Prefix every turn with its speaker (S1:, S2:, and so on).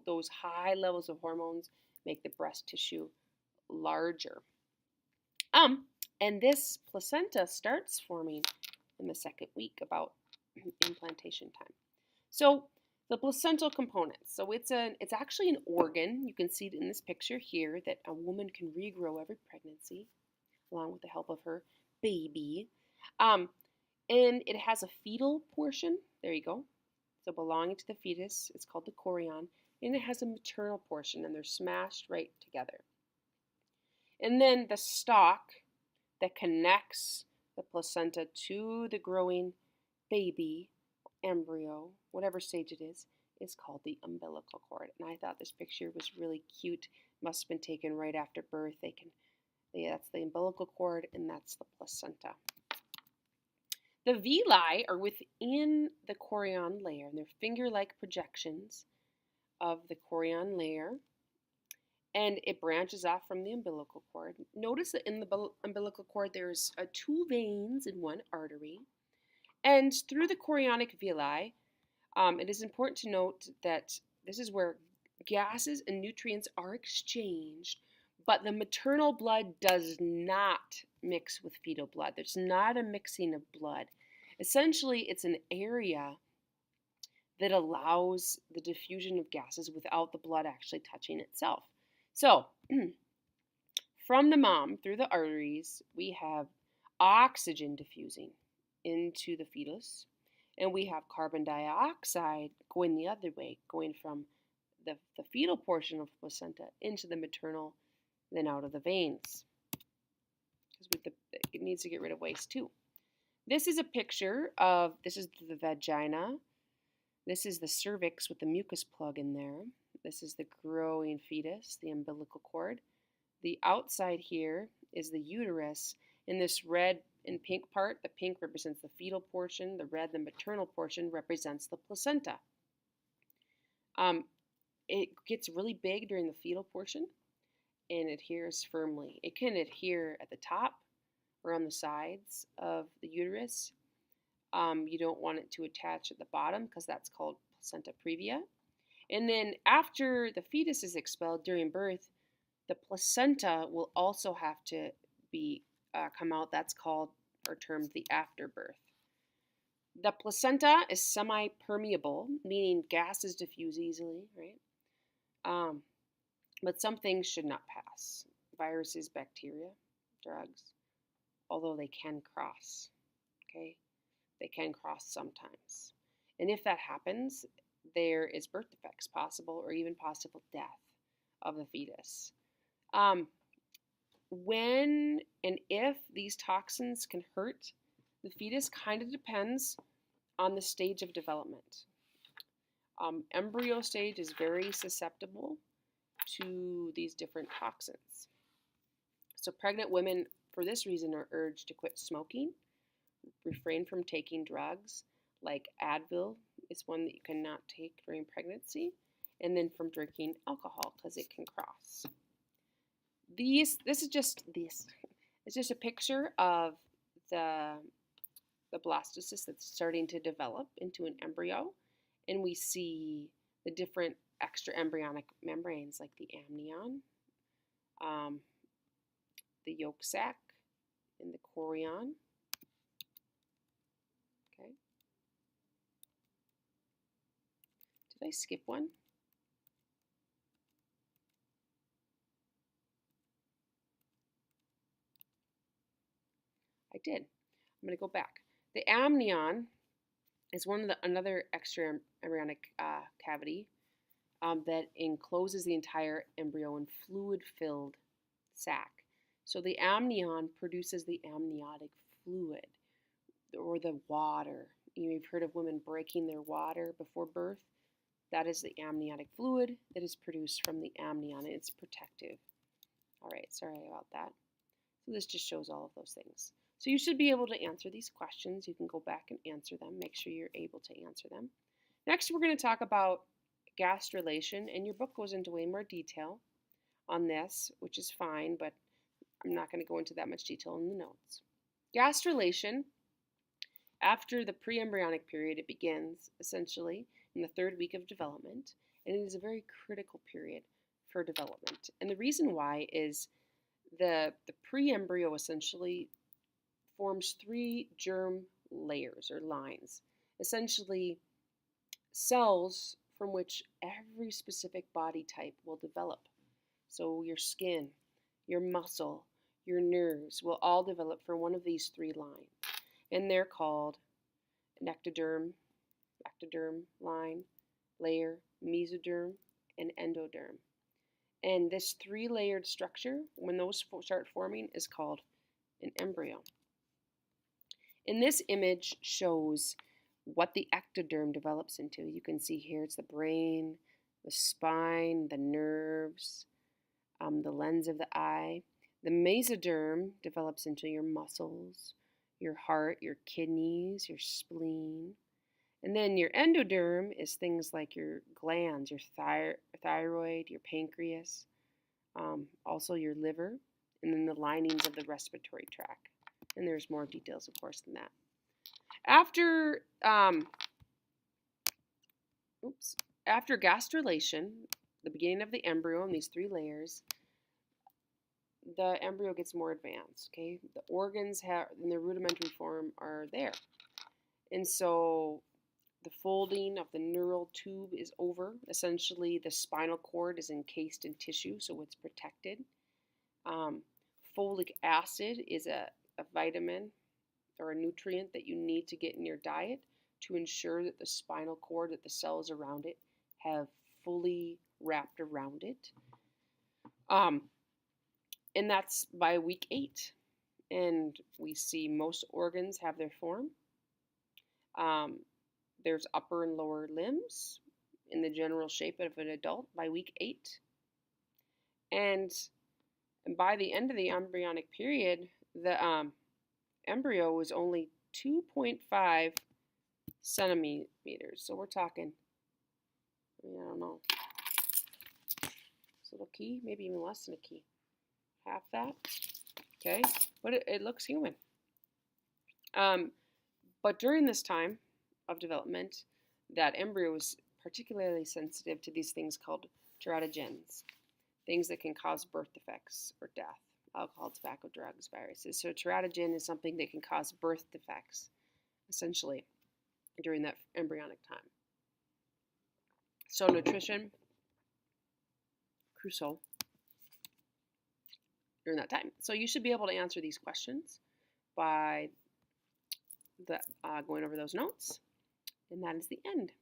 S1: those high levels of hormones make the breast tissue larger. And this placenta starts forming in the second week, about implantation time. So the placental components. So it's actually an organ. You can see it in this picture here that a woman can regrow every pregnancy, along with the help of her baby. And it has a fetal portion. There you go. So belonging to the fetus, it's called the chorion. And it has a maternal portion, and they're smashed right together. And then the stalk that connects the placenta to the growing baby, embryo, whatever stage it is called the umbilical cord. And I thought this picture was really cute. Must have been taken right after birth. That's the umbilical cord, and that's the placenta. The villi are within the chorion layer, and they're finger-like projections of the chorion layer, and it branches off from the umbilical cord. Notice that in the umbilical cord there's 2 veins and 1 artery, and through the chorionic villi, it is important to note that this is where gases and nutrients are exchanged, but the maternal blood does not mix with fetal blood. There's not a mixing of blood. Essentially, it's an area that allows the diffusion of gases without the blood actually touching itself. So, from the mom through the arteries, we have oxygen diffusing into the fetus, and we have carbon dioxide going the other way, going from the fetal portion of the placenta into the maternal, then out of the veins, because it needs to get rid of waste too. This is a picture of, this is the vagina. This is the cervix with the mucus plug in there. This is the growing fetus, the umbilical cord. The outside here is the uterus. In this red and pink part, the pink represents the fetal portion, the red, the maternal portion, represents the placenta. It gets really big during the fetal portion and adheres firmly. It can adhere at the top or on the sides of the uterus. You don't want it to attach at the bottom because that's called placenta previa. And then after the fetus is expelled during birth, the placenta will also have to be come out. That's called or termed the afterbirth. The placenta is semi-permeable, meaning gases diffuse easily, right? But some things should not pass. Viruses, bacteria, drugs, although they can cross, okay? They can cross sometimes. And if that happens, there is birth defects possible or even possible death of the fetus. When and if these toxins can hurt the fetus kind of depends on the stage of development. Embryo stage is very susceptible to these different toxins. So pregnant women, for this reason, are urged to quit smoking, refrain from taking drugs, like Advil is one that you cannot take during pregnancy, and then from drinking alcohol because it can cross. This is just it's just a picture of the blastocyst that's starting to develop into an embryo, and we see the different extraembryonic membranes like the amnion, the yolk sac, and the chorion. Okay. Did I skip one? I did. I'm going to go back. The amnion is another extraembryonic cavity that encloses the entire embryo in fluid-filled sac. So the amnion produces the amniotic fluid, or the water. You've heard of women breaking their water before birth. That is the amniotic fluid that is produced from the amnion, and it's protective. All right, sorry about that. So this just shows all of those things. So you should be able to answer these questions. You can go back and answer them. Make sure you're able to answer them. Next, we're going to talk about gastrulation, and your book goes into way more detail on this, which is fine, but I'm not going to go into that much detail in the notes. Gastrulation, after the pre-embryonic period, it begins essentially in the 3rd week of development, and it is a very critical period for development. And the reason why is the pre-embryo essentially forms 3 germ layers or lines, essentially cells from which every specific body type will develop. So your skin, your muscle, your nerves will all develop from one of these 3 lines. And they're called an ectoderm line, layer, mesoderm, and endoderm. And this 3-layered structure, when those start forming, is called an embryo. And this image shows what the ectoderm develops into. You can see here it's the brain, the spine, the nerves, the lens of the eye. The mesoderm develops into your muscles, your heart, your kidneys, your spleen. And then your endoderm is things like your glands, your thyroid, your pancreas, also your liver, and then the linings of the respiratory tract. And there's more details, of course, than that. After gastrulation, the beginning of the embryo in these 3 layers, the embryo gets more advanced. Okay, the organs in their rudimentary form are there, and so the folding of the neural tube is over. Essentially, the spinal cord is encased in tissue, so it's protected. Folic acid is a vitamin or a nutrient that you need to get in your diet to ensure that the spinal cord, that the cells around it, have fully wrapped around it. And that's by week 8. And we see most organs have their form. There's upper and lower limbs in the general shape of an adult by week 8. And by the end of the embryonic period, the embryo was only 2.5 centimeters. So we're talking, I don't know, is it a key? Maybe even less than a key. Half that. Okay, but it looks human. But during this time of development, that embryo was particularly sensitive to these things called teratogens, things that can cause birth defects or death. Alcohol, tobacco, drugs, viruses. So teratogen is something that can cause birth defects, essentially, during that embryonic time. So nutrition, crucial during that time. So you should be able to answer these questions by going over those notes. And that is the end.